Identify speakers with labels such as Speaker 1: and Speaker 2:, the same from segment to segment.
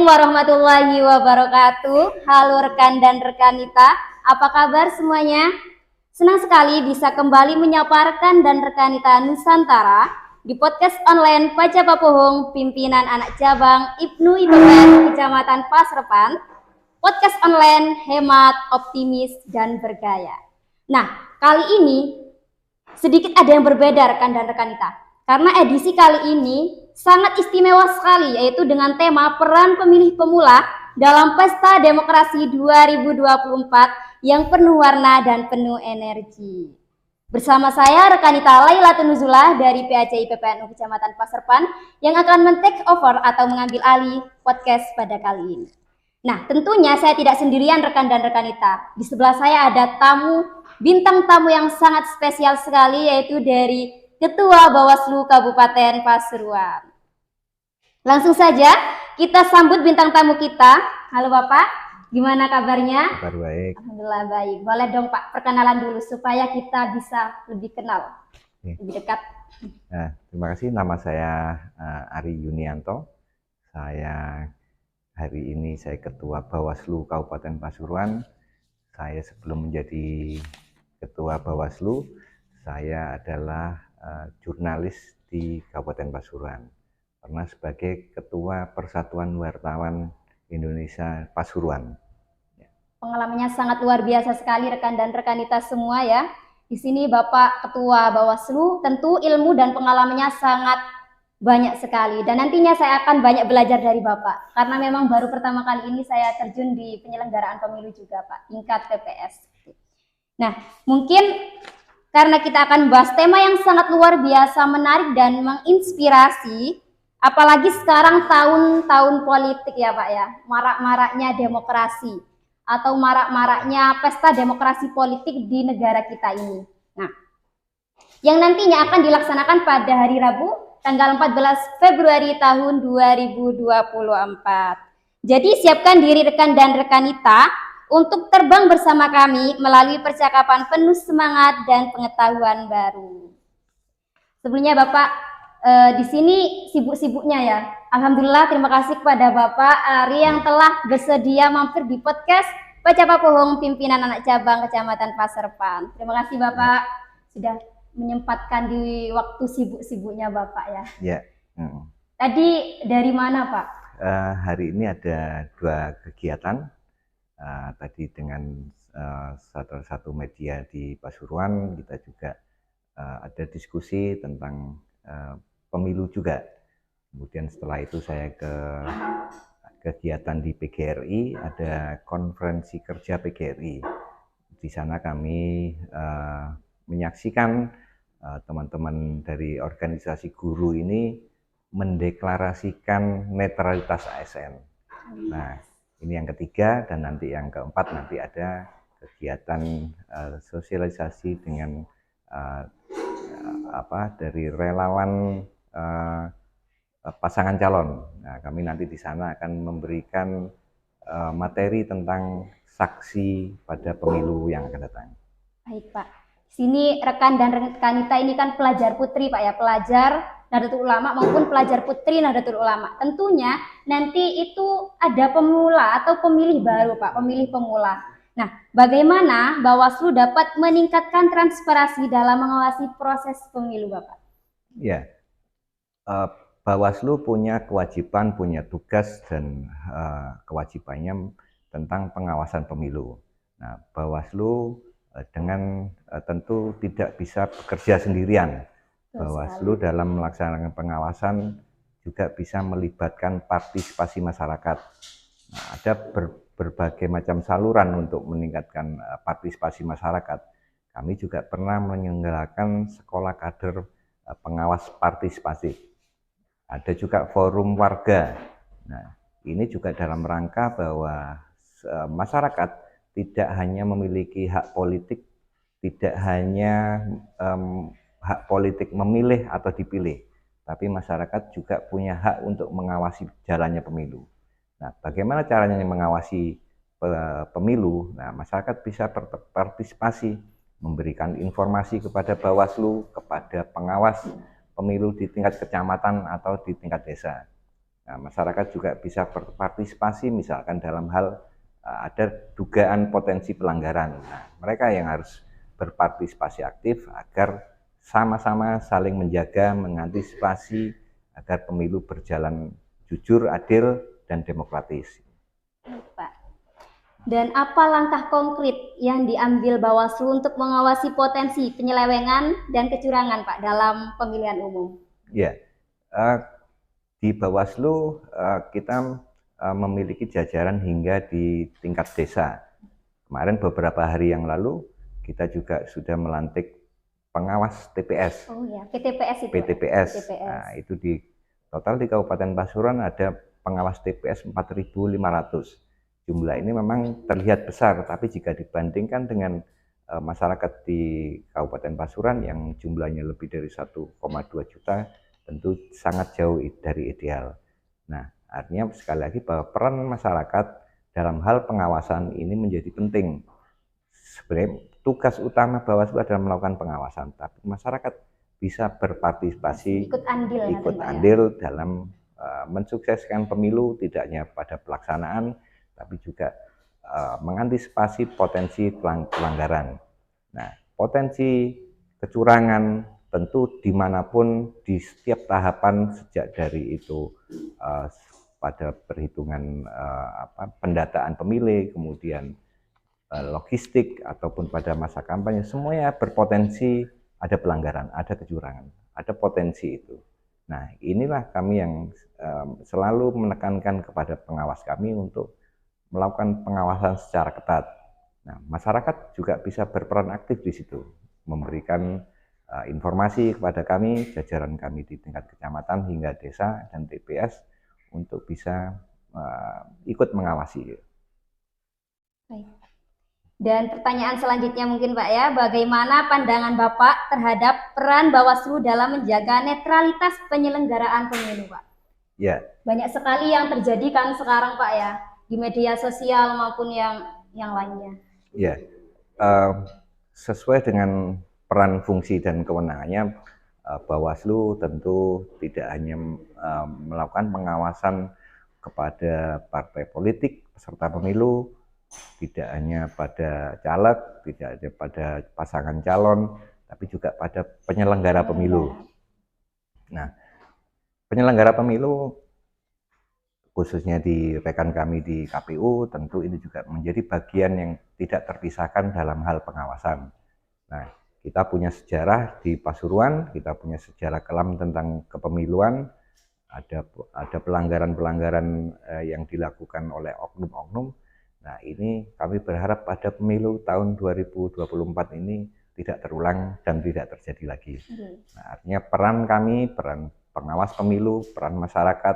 Speaker 1: warahmatullahi wabarakatuh. Halo rekan dan rekanita, apa kabar semuanya? Senang sekali bisa kembali menyapa rekan dan rekanita Nusantara di podcast online Baca Papohong pimpinan anak cabang Ibnu IPB Kecamatan Pasrepan. Podcast online hemat, optimis, dan bergaya. Nah, kali ini sedikit ada yang berbeda rekan dan rekanita. Karena edisi kali ini sangat istimewa sekali, yaitu dengan tema peran pemilih pemula dalam Pesta Demokrasi 2024 yang penuh warna dan penuh energi. Bersama saya rekanita Lailatul Nuzula dari PACI PPNU Kecamatan Pasrepan yang akan men-take over atau mengambil alih podcast pada kali ini. Nah, tentunya saya tidak sendirian rekan dan rekanita. Di sebelah saya ada bintang tamu yang sangat spesial sekali, yaitu dari Ketua Bawaslu Kabupaten Pasuruan. Langsung saja kita sambut bintang tamu kita. Halo Bapak, gimana kabarnya?
Speaker 2: Kabar baik.
Speaker 1: Alhamdulillah baik. Boleh dong Pak perkenalan dulu supaya kita bisa lebih kenal, lebih dekat.
Speaker 2: Nah, terima kasih. Nama saya Ari Yunianto. Hari ini saya Ketua Bawaslu Kabupaten Pasuruan. Saya sebelum menjadi Ketua Bawaslu, saya adalah jurnalis di Kabupaten Pasuruan. Pernah sebagai Ketua Persatuan Wartawan Indonesia Pasuruan.
Speaker 1: Pengalamannya sangat luar biasa sekali rekan dan rekanita semua ya. Di sini Bapak Ketua Bawaslu, tentu ilmu dan pengalamannya sangat banyak sekali. Dan nantinya saya akan banyak belajar dari Bapak. Karena memang baru pertama kali ini saya terjun di penyelenggaraan pemilu juga Pak, tingkat TPS. Nah, mungkin karena kita akan bahas tema yang sangat luar biasa, menarik dan menginspirasi, apalagi sekarang tahun-tahun politik ya Pak ya, marak-maraknya demokrasi atau marak-maraknya pesta demokrasi politik di negara kita ini. Nah, yang nantinya akan dilaksanakan pada hari Rabu, tanggal 14 Februari tahun 2024. Jadi siapkan diri rekan dan rekanita untuk terbang bersama kami melalui percakapan penuh semangat dan pengetahuan baru. Sebelumnya Bapak, di sini sibuk-sibuknya ya. Alhamdulillah, terima kasih kepada Bapak Ari yang telah bersedia mampir di podcast Baca Papohong pimpinan anak cabang Kecamatan Pasrepan. Terima kasih Bapak sudah menyempatkan di waktu sibuk-sibuknya Bapak ya.
Speaker 2: Ya.
Speaker 1: Tadi dari mana Pak?
Speaker 2: Hari ini ada 2 kegiatan. Tadi dengan satu media di Pasuruan, kita juga ada diskusi tentang pemilu juga. Kemudian setelah itu saya ke kegiatan di PGRI, ada konferensi kerja PGRI. Di sana kami menyaksikan teman-teman dari organisasi guru ini mendeklarasikan netralitas ASN. Nah, ini yang ketiga, dan nanti yang keempat nanti ada kegiatan sosialisasi dengan dari relawan pasangan calon. Nah, kami nanti di sana akan memberikan materi tentang saksi pada pemilu yang akan datang.
Speaker 1: Baik Pak. Sini rekan dan rekanita ini kan pelajar putri Pak ya, pelajar Nahdlatul Ulama maupun pelajar putri Nahdlatul Ulama. Tentunya nanti itu ada pemula atau pemilih baru Pak, pemilih pemula. Nah, bagaimana Bawaslu dapat meningkatkan transparansi dalam mengawasi proses pemilu Bapak?
Speaker 2: Ya, Bawaslu punya kewajiban, punya tugas dan kewajibannya tentang pengawasan pemilu. Nah, Bawaslu dengan tentu tidak bisa bekerja sendirian. Bawaslu dalam melaksanakan pengawasan juga bisa melibatkan partisipasi masyarakat. Nah, ada berbagai macam saluran untuk meningkatkan partisipasi masyarakat. Kami juga pernah menyelenggarakan sekolah kader pengawas partisipatif. Ada juga forum warga. Nah, ini juga dalam rangka bahwa masyarakat tidak hanya memiliki hak politik, tidak hanya hak politik memilih atau dipilih, tapi masyarakat juga punya hak untuk mengawasi jalannya pemilu. Nah, bagaimana caranya mengawasi pemilu? Nah, masyarakat bisa berpartisipasi, memberikan informasi kepada Bawaslu, kepada pengawas pemilu di tingkat kecamatan atau di tingkat desa. Nah, masyarakat juga bisa berpartisipasi misalkan dalam hal ada dugaan potensi pelanggaran. Nah, mereka yang harus berpartisipasi aktif agar sama-sama saling menjaga, mengantisipasi agar pemilu berjalan jujur, adil, dan demokratis.
Speaker 1: Pak. Dan apa langkah konkret yang diambil Bawaslu untuk mengawasi potensi penyelewengan dan kecurangan, Pak, dalam pemilihan umum?
Speaker 2: Ya, di Bawaslu kita memiliki jajaran hingga di tingkat desa. Kemarin beberapa hari yang lalu kita juga sudah melantik pengawas TPS.
Speaker 1: Oh ya, PTPS itu.
Speaker 2: PTPS. Nah, itu di total di Kabupaten Pasuruan ada pengawas TPS 4.500. Jumlah ini memang terlihat besar, tapi jika dibandingkan dengan masyarakat di Kabupaten Pasuruan yang jumlahnya lebih dari 1,2 juta, tentu sangat jauh dari ideal. Nah, artinya sekali lagi bahwa peran masyarakat dalam hal pengawasan ini menjadi penting. Sebenarnya tugas utama Bawaslu adalah melakukan pengawasan, tapi masyarakat bisa berpartisipasi, ikut andil dalam mensukseskan pemilu, tidak hanya pada pelaksanaan, tapi juga mengantisipasi potensi pelanggaran. Nah, potensi kecurangan tentu dimanapun di setiap tahapan sejak dari itu pada perhitungan pendataan pemilih, kemudian logistik ataupun pada masa kampanye, semuanya berpotensi ada pelanggaran, ada kecurangan, ada potensi itu. Nah, inilah kami yang selalu menekankan kepada pengawas kami untuk melakukan pengawasan secara ketat. Nah, masyarakat juga bisa berperan aktif di situ, memberikan informasi kepada kami, jajaran kami di tingkat kecamatan hingga desa dan TPS untuk bisa ikut mengawasi.
Speaker 1: Baik. Dan pertanyaan selanjutnya mungkin Pak ya, bagaimana pandangan Bapak terhadap peran Bawaslu dalam menjaga netralitas penyelenggaraan pemilu, Pak?
Speaker 2: Ya.
Speaker 1: Banyak sekali yang terjadi kan sekarang Pak ya, di media sosial maupun yang lainnya.
Speaker 2: Ya, sesuai dengan peran, fungsi, dan kewenangannya, Bawaslu tentu tidak hanya melakukan pengawasan kepada partai politik peserta pemilu, tidak hanya pada caleg, tidak hanya pada pasangan calon, tapi juga pada penyelenggara pemilu. Nah, penyelenggara pemilu khususnya di rekan kami di KPU, tentu ini juga menjadi bagian yang tidak terpisahkan dalam hal pengawasan. Nah, kita punya sejarah di Pasuruan, kita punya sejarah kelam tentang kepemiluan, ada pelanggaran-pelanggaran yang dilakukan oleh oknum-oknum. Nah, ini kami berharap pada pemilu tahun 2024 ini tidak terulang dan tidak terjadi lagi. Nah, artinya peran kami, peran pengawas pemilu, peran masyarakat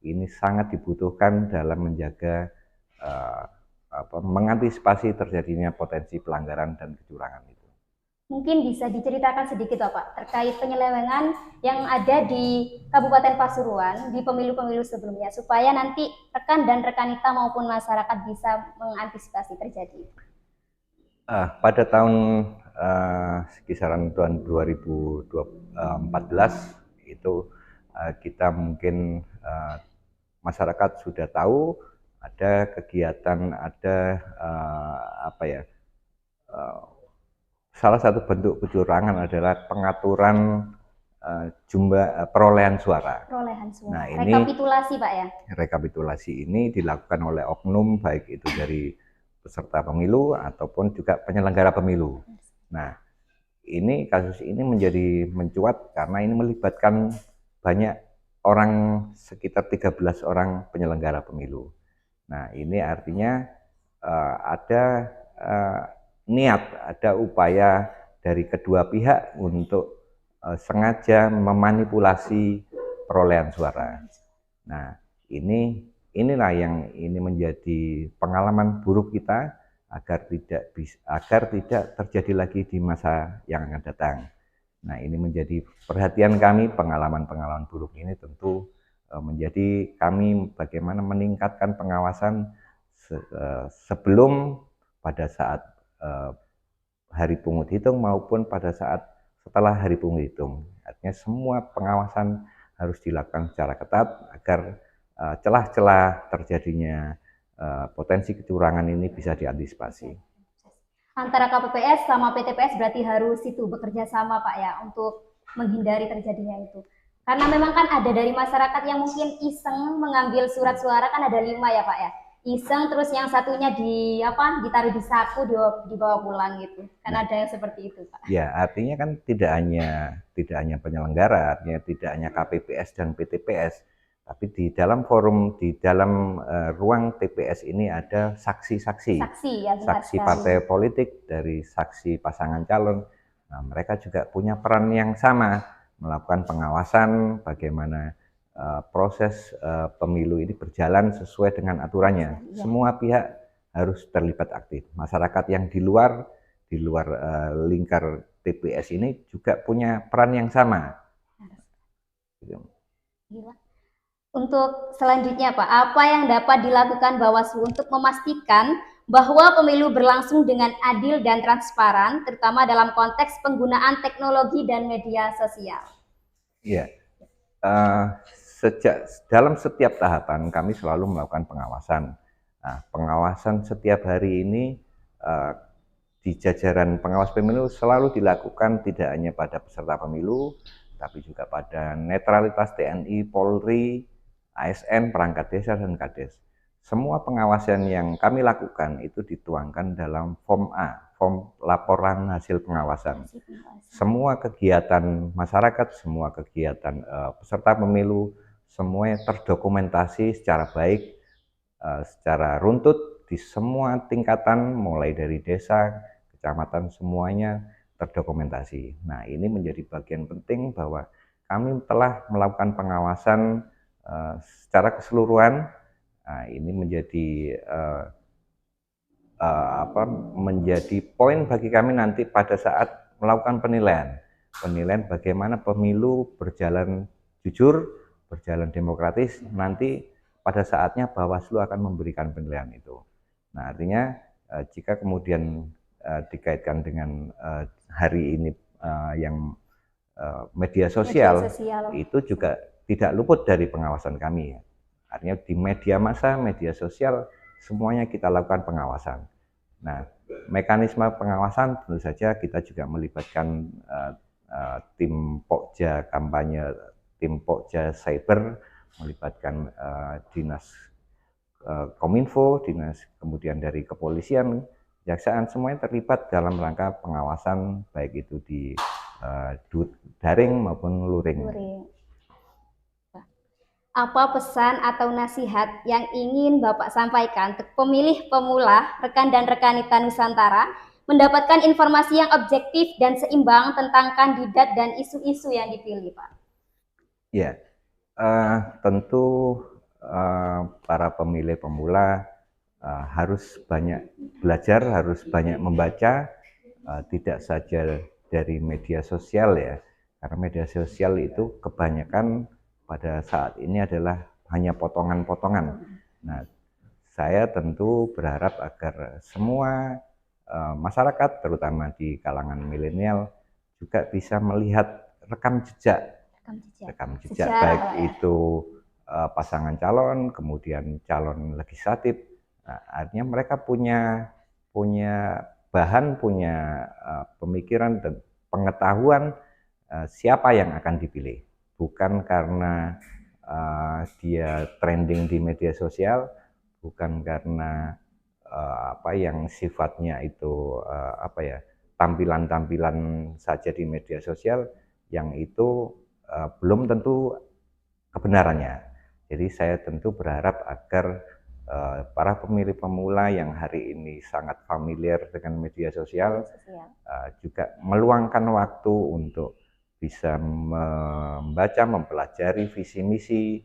Speaker 2: ini sangat dibutuhkan dalam menjaga mengantisipasi terjadinya potensi pelanggaran dan kecurangan itu.
Speaker 1: Mungkin bisa diceritakan sedikit Pak terkait penyelewengan yang ada di Kabupaten Pasuruan di pemilu-pemilu sebelumnya supaya nanti rekan dan rekanita maupun masyarakat bisa mengantisipasi terjadi.
Speaker 2: Pada tahun kisaran tahun 2014 itu kita mungkin masyarakat sudah tahu ada kegiatan, ada salah satu bentuk kecurangan adalah pengaturan jumlah perolehan suara.
Speaker 1: Nah, ini rekapitulasi Pak ya.
Speaker 2: Rekapitulasi ini dilakukan oleh oknum, baik itu dari peserta pemilu ataupun juga penyelenggara pemilu. Nah, ini kasus ini menjadi mencuat karena ini melibatkan banyak orang, sekitar 13 orang penyelenggara pemilu. Nah, ini artinya ada niat, ada upaya dari kedua pihak untuk sengaja memanipulasi perolehan suara. Nah, inilah yang ini menjadi pengalaman buruk kita agar tidak terjadi lagi di masa yang akan datang. Nah, ini menjadi perhatian kami, pengalaman-pengalaman buruk ini tentu menjadi kami bagaimana meningkatkan pengawasan sebelum, pada saat hari pungut hitung maupun pada saat setelah hari pungut hitung. Artinya semua pengawasan harus dilakukan secara ketat agar celah-celah terjadinya potensi kecurangan ini bisa diantisipasi.
Speaker 1: Antara KPPS sama PTPS berarti harus itu bekerja sama Pak ya untuk menghindari terjadinya itu. Karena memang kan ada dari masyarakat yang mungkin iseng mengambil surat suara, kan ada 5 ya Pak ya. Iseng terus yang satunya ditaruh di saku dibawa pulang gitu. Kan ada yang seperti itu Pak.
Speaker 2: Ya, artinya kan tidak hanya penyelenggara, artinya tidak hanya KPPS dan PTPS, tapi di dalam forum, di dalam ruang TPS ini ada saksi-saksi, saksi partai politik, dari saksi pasangan calon. Nah, mereka juga punya peran yang sama, melakukan pengawasan bagaimana proses pemilu ini berjalan sesuai dengan aturannya. Semua pihak harus terlibat aktif. Masyarakat yang di luar lingkar TPS ini juga punya peran yang sama.
Speaker 1: Untuk selanjutnya Pak, apa yang dapat dilakukan Bawaslu untuk memastikan bahwa pemilu berlangsung dengan adil dan transparan, terutama dalam konteks penggunaan teknologi dan media sosial?
Speaker 2: Ya, dalam setiap tahapan kami selalu melakukan pengawasan. Nah, pengawasan setiap hari ini di jajaran pengawas pemilu selalu dilakukan tidak hanya pada peserta pemilu, tapi juga pada netralitas TNI, Polri, ASN, perangkat desa, dan Kades. Semua pengawasan yang kami lakukan itu dituangkan dalam form A, form laporan hasil pengawasan. Semua kegiatan masyarakat, semua kegiatan peserta pemilu, semuanya terdokumentasi secara baik, secara runtut di semua tingkatan, mulai dari desa, kecamatan, semuanya terdokumentasi. Nah, ini menjadi bagian penting bahwa kami telah melakukan pengawasan secara keseluruhan. Nah, ini menjadi poin bagi kami nanti pada saat melakukan penilaian bagaimana pemilu berjalan jujur, berjalan demokratis. Nanti pada saatnya Bawaslu akan memberikan penilaian itu. Nah, artinya jika kemudian dikaitkan dengan hari ini yang media sosial itu juga tidak luput dari pengawasan kami. Artinya di media massa, media sosial, semuanya kita lakukan pengawasan. Nah, mekanisme pengawasan tentu saja kita juga melibatkan tim Pokja kampanye, tim Pokja cyber, melibatkan dinas Kominfo, dinas kemudian dari kepolisian, kejaksaan, semuanya terlibat dalam rangka pengawasan baik itu di daring maupun luring.
Speaker 1: Apa pesan atau nasihat yang ingin Bapak sampaikan untuk pemilih pemula, rekan dan rekanita Nusantara mendapatkan informasi yang objektif dan seimbang tentang kandidat dan isu-isu yang dipilih, Pak?
Speaker 2: Ya, tentu para pemilih pemula harus banyak belajar, harus banyak membaca, tidak saja dari media sosial ya, karena media sosial itu kebanyakan pada saat ini adalah hanya potongan-potongan. Nah, saya tentu berharap agar semua masyarakat, terutama di kalangan milenial, juga bisa melihat rekam jejak baik itu pasangan calon, kemudian calon legislatif. Nah, artinya mereka punya bahan, punya pemikiran dan pengetahuan siapa yang akan dipilih. Bukan karena dia trending di media sosial, bukan karena yang sifatnya itu tampilan-tampilan saja di media sosial, yang itu belum tentu kebenarannya. Jadi saya tentu berharap agar para pemilih pemula yang hari ini sangat familiar dengan media sosial juga meluangkan waktu untuk bisa membaca, mempelajari visi misi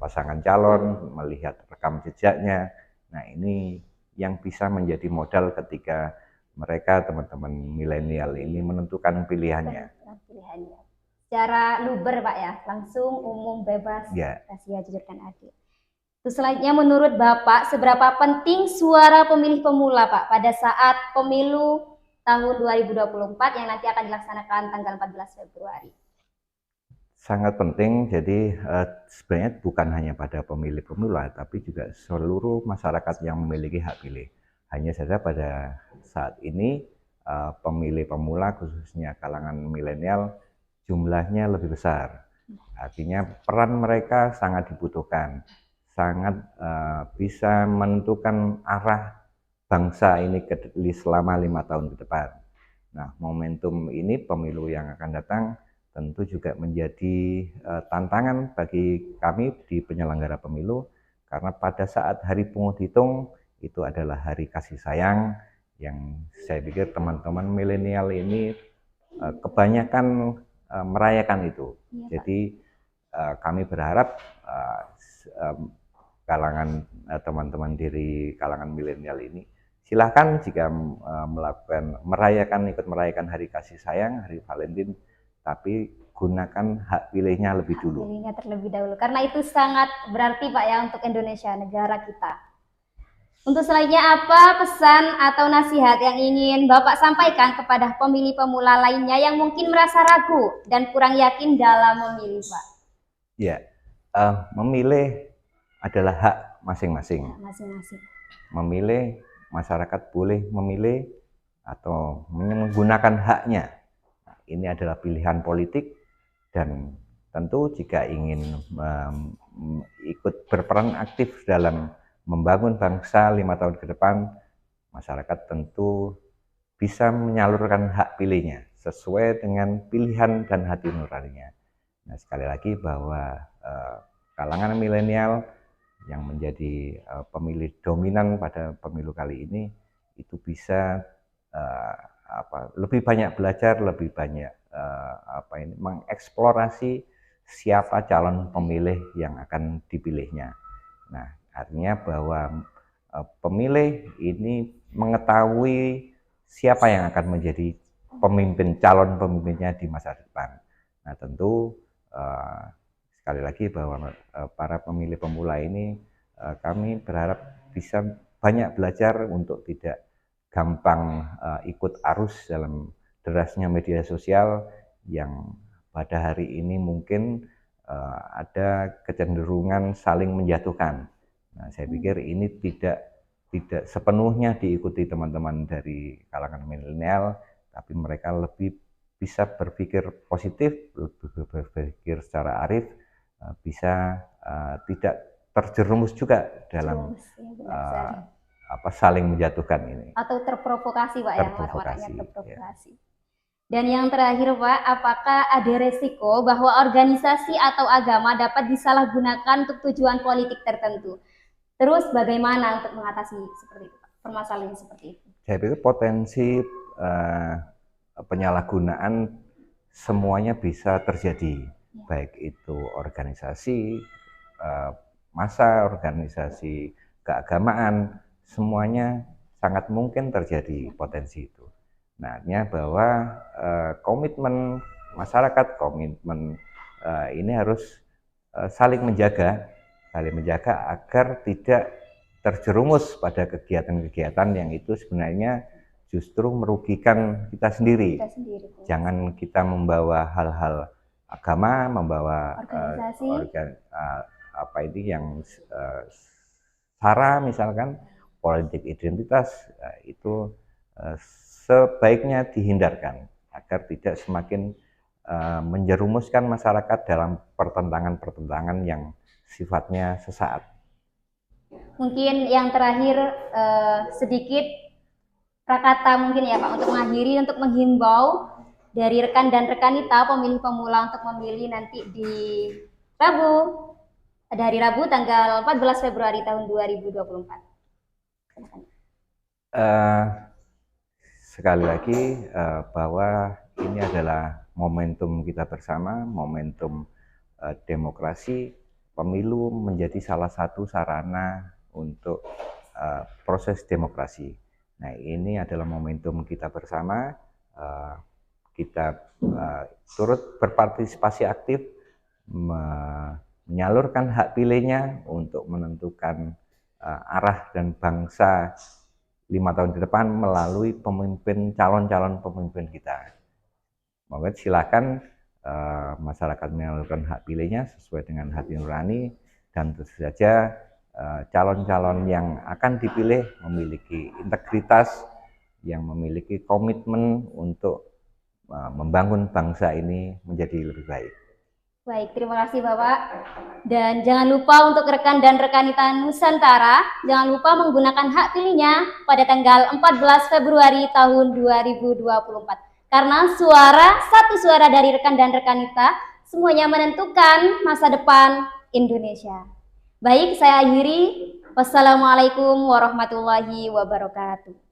Speaker 2: pasangan calon, melihat rekam jejaknya. Nah, ini yang bisa menjadi modal ketika mereka, teman-teman milenial ini, menentukan pilihannya.
Speaker 1: Secara luber Pak ya, langsung, umum, bebas, rahasia, jujur, dan adil. Terus selanjutnya, menurut Bapak, seberapa penting suara pemilih pemula Pak pada saat pemilu tahun 2024 yang nanti akan dilaksanakan tanggal 14 Februari?
Speaker 2: Sangat penting, jadi sebenarnya bukan hanya pada pemilih pemula, tapi juga seluruh masyarakat yang memiliki hak pilih. Hanya saja pada saat ini pemilih pemula khususnya kalangan milenial jumlahnya lebih besar. Artinya peran mereka sangat dibutuhkan, sangat bisa menentukan arah bangsa ini selama 5 tahun ke depan. Nah, momentum ini pemilu yang akan datang tentu juga menjadi tantangan bagi kami di penyelenggara pemilu, karena pada saat hari pungut hitung itu adalah hari kasih sayang yang saya pikir teman-teman milenial ini kebanyakan merayakan itu.
Speaker 1: Iya, Pak.
Speaker 2: Jadi kami berharap kalangan teman-teman dari kalangan milenial ini silahkan jika ikut merayakan hari kasih sayang, hari Valentine, tapi gunakan hak pilihnya lebih dulu.
Speaker 1: Pilihnya terlebih dahulu, karena itu sangat berarti Pak ya untuk Indonesia, negara kita. Untuk selanjutnya, apa pesan atau nasihat yang ingin Bapak sampaikan kepada pemilih pemula lainnya yang mungkin merasa ragu dan kurang yakin dalam memilih, Pak?
Speaker 2: Ya, memilih adalah hak masing-masing.
Speaker 1: Masing-masing.
Speaker 2: Memilih, masyarakat boleh memilih atau menggunakan haknya. Ini adalah pilihan politik, dan tentu jika ingin ikut berperan aktif dalam membangun bangsa 5 tahun ke depan, masyarakat tentu bisa menyalurkan hak pilihnya sesuai dengan pilihan dan hati nuraninya. Nah, sekali lagi bahwa kalangan milenial yang menjadi pemilih dominan pada pemilu kali ini itu bisa lebih banyak belajar, lebih banyak mengeksplorasi siapa calon pemilih yang akan dipilihnya. Nah, artinya bahwa pemilih ini mengetahui siapa yang akan menjadi calon pemimpinnya di masa depan. Nah, tentu sekali lagi bahwa para pemilih pemula ini kami berharap bisa banyak belajar untuk tidak gampang ikut arus dalam derasnya media sosial yang pada hari ini mungkin ada kecenderungan saling menjatuhkan. Nah, saya pikir ini tidak sepenuhnya diikuti teman-teman dari kalangan milenial, tapi mereka lebih bisa berpikir positif, lebih berpikir secara arif, bisa tidak terjerumus juga dalam saling menjatuhkan ini.
Speaker 1: Atau terprovokasi, Pak, ya, orang-orangnya terprovokasi.
Speaker 2: Ya.
Speaker 1: Dan yang terakhir, Pak, apakah ada resiko bahwa organisasi atau agama dapat disalahgunakan untuk tujuan politik tertentu? Terus bagaimana untuk mengatasi seperti itu, Pak? Permasalahan seperti itu?
Speaker 2: Saya pikir potensi penyalahgunaan semuanya bisa terjadi, baik itu organisasi, massa, organisasi keagamaan, semuanya sangat mungkin terjadi potensi itu. Nah, artinya bahwa komitmen masyarakat, komitmen ini harus saling menjaga agar tidak terjerumus pada kegiatan-kegiatan yang itu sebenarnya justru merugikan kita sendiri. Jangan kita membawa hal-hal agama, membawa yang sara, misalkan politik identitas, itu sebaiknya dihindarkan agar tidak semakin menjerumuskan masyarakat dalam pertentangan-pertentangan yang sifatnya sesaat.
Speaker 1: Mungkin yang terakhir sedikit kata mungkin ya Pak untuk mengakhiri, untuk menghimbau dari rekan dan rekanita pemilih pemula untuk memilih nanti di hari Rabu tanggal 14 Februari tahun 2024.
Speaker 2: Sekali lagi bahwa ini adalah momentum kita bersama, momentum demokrasi. Pemilu menjadi salah satu sarana untuk proses demokrasi. Nah, ini adalah momentum kita bersama. Kita turut berpartisipasi aktif, menyalurkan hak pilihnya untuk menentukan arah dan bangsa 5 tahun ke depan melalui calon-calon pemimpin kita. Maka silakan masyarakat menyalurkan hak pilihnya sesuai dengan hati nurani, dan tentu saja calon-calon yang akan dipilih memiliki integritas, yang memiliki komitmen untuk membangun bangsa ini menjadi lebih baik.
Speaker 1: Baik, terima kasih Bapak. Dan jangan lupa untuk rekan dan rekanita Nusantara, jangan lupa menggunakan hak pilihnya pada tanggal 14 Februari tahun 2024. Karena satu suara dari rekan dan rekanita, semuanya menentukan masa depan Indonesia. Baik, saya akhiri. Wassalamualaikum warahmatullahi wabarakatuh.